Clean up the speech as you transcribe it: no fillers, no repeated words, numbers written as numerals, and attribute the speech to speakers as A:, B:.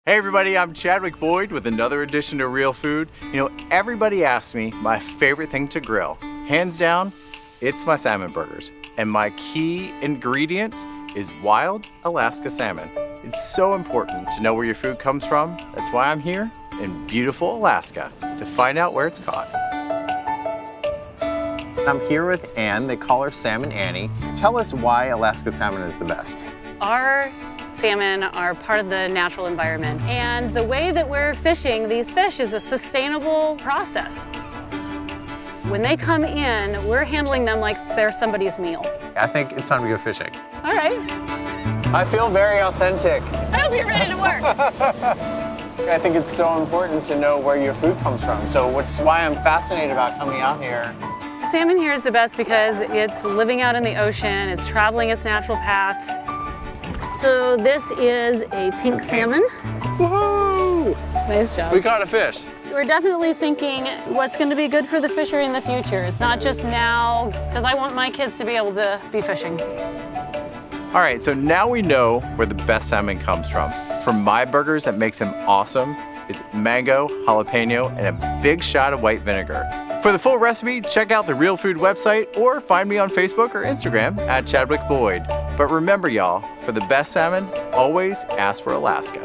A: Hey everybody, I'm Chadwick Boyd with another edition of Real Food. You know, everybody asks me my favorite thing to grill. Hands down, it's my salmon burgers. And my key ingredient is wild Alaska salmon. It's so important to know where your food comes from. That's why I'm here in beautiful Alaska to find out where it's caught. I'm here with Ann. They call her Salmon Annie. Tell us why Alaska salmon is the best.
B: Our salmon are part of the natural environment, and the way that we're fishing these fish is a sustainable process. When they come in, we're handling them like they're somebody's meal.
A: I think it's time to go fishing.
B: All right.
A: I feel very authentic.
B: I hope you're ready to work.
A: I think it's so important to know where your food comes from. So why I'm fascinated about coming out here.
B: Salmon here is the best because it's living out in the ocean, it's traveling its natural paths. So this is a pink salmon.
A: Woohoo!
B: Nice job.
A: We caught a fish.
B: We're definitely thinking what's going to be good for the fishery in the future. It's not just now, because I want my kids to be able to be fishing.
A: All right, so now we know where the best salmon comes from. For my burgers, that makes them awesome. It's mango, jalapeno, and a big shot of white vinegar. For the full recipe, check out the Real Food website or find me on Facebook or Instagram at Chadwick Boyd. But remember, y'all, for the best salmon, always ask for Alaska.